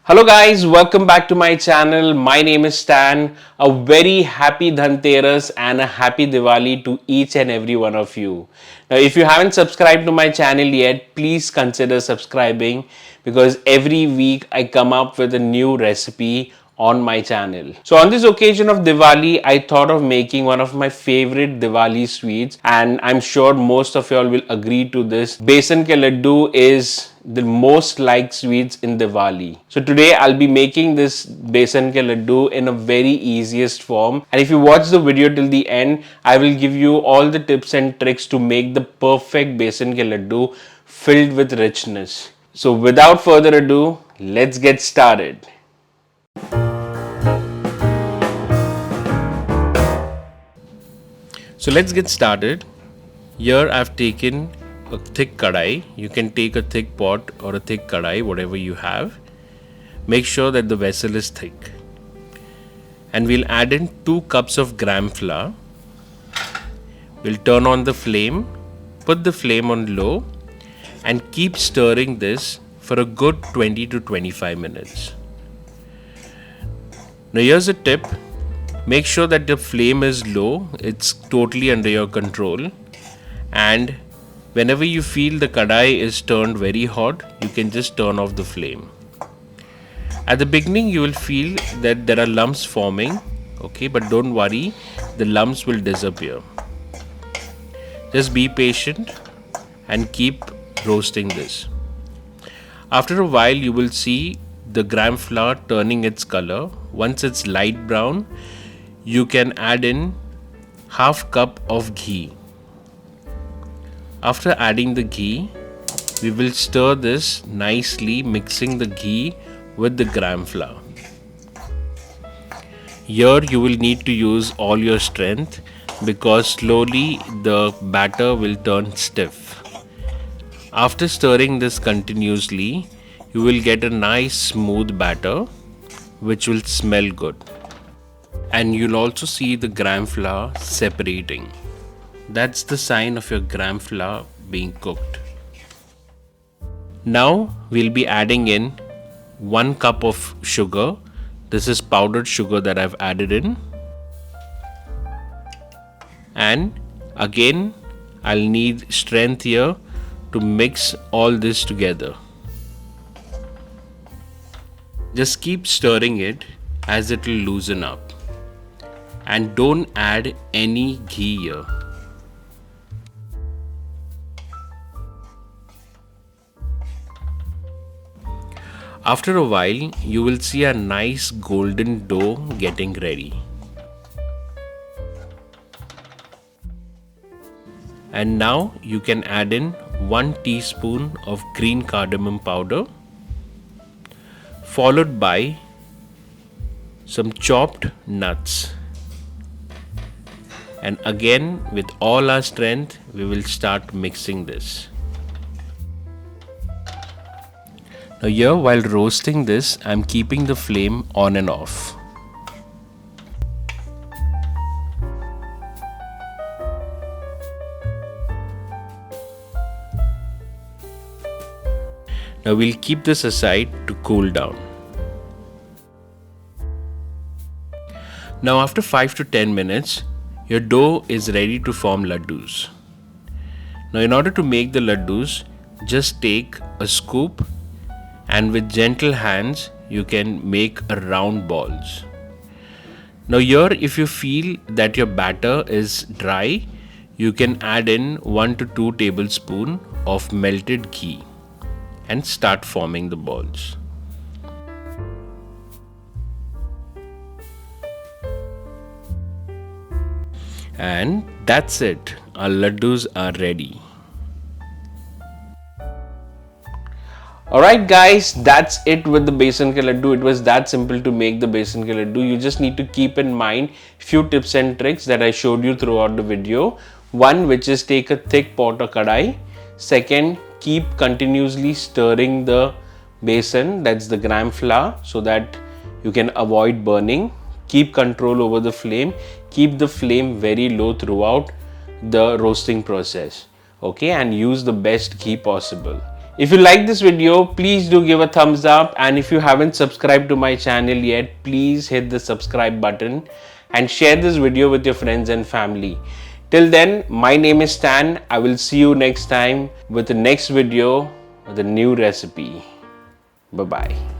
Hello guys, welcome back to my channel. My name is Stan. A very happy Dhanteras and a happy Diwali to each and every one of you. Now if you haven't subscribed to my channel yet, please consider subscribing because every week I come up with a new recipe on my channel. So on this occasion of Diwali, I thought of making one of my favorite Diwali sweets, and I'm sure most of y'all will agree to this. Besan Ka Laddu is the most liked sweets in Diwali. So today I'll be making this Besan Ka Laddu in a very easiest form, and if you watch the video till the end, I will give you all the tips and tricks to make the perfect Besan Ka Laddu filled with richness. So without further ado, let's get started. So let's get started. Here I've taken a thick kadai. You can take a thick pot or a thick kadai, whatever you have. Make sure that the vessel is thick. And we'll add in 2 cups of gram flour. We'll turn on the flame, put the flame on low, and keep stirring this for a good 20 to 25 minutes. Now here's a tip. Make sure that the flame is low, it's totally under your control, and whenever you feel the kadai is turned very hot, you can just turn off the flame. At the beginning you will feel that there are lumps forming, okay, but don't worry, the lumps will disappear. Just be patient and keep roasting this. After a while you will see the gram flour turning its color. Once it's light brown, you can add in half cup of ghee. After adding the ghee, we will stir this nicely, mixing the ghee with the gram flour. Here you will need to use all your strength because slowly the batter will turn stiff. After stirring this continuously, you will get a nice smooth batter which will smell good. And you'll also see the gram flour separating. That's the sign of your gram flour being cooked. Now we'll be adding in 1 cup of sugar. This is powdered sugar that I've added in. And again, I'll need strength here to mix all this together. Just keep stirring it as it will loosen up. And don't add any ghee here. After a while, you will see a nice golden dough getting ready. And now you can add in 1 teaspoon of green cardamom powder, followed by some chopped nuts. And again, with all our strength, we will start mixing this. Now here, while roasting this, I'm keeping the flame on and off. Now we'll keep this aside to cool down. Now after 5 to 10 minutes, your dough is ready to form laddus. Now in order to make the laddus, just take a scoop and with gentle hands you can make a round balls. Now here, if you feel that your batter is dry, you can add in 1 to 2 tablespoons of melted ghee and start forming the balls. And that's it, our laddus are ready. Alright guys, that's it with the Besan Ka Laddu. It was that simple to make the Besan Ka Laddu. You just need to keep in mind few tips and tricks that I showed you throughout the video. One, which is take a thick pot or kadai. Second, keep continuously stirring the besan, that's the gram flour, so that you can avoid burning. Keep control over the flame. Keep the flame very low throughout the roasting process. Okay, and use the best ghee possible. If you like this video, please do give a thumbs up, and if you haven't subscribed to my channel yet, please hit the subscribe button and share this video with your friends and family. Till then, my name is Stan. I will see you next time with the next video with a new recipe. Bye-bye.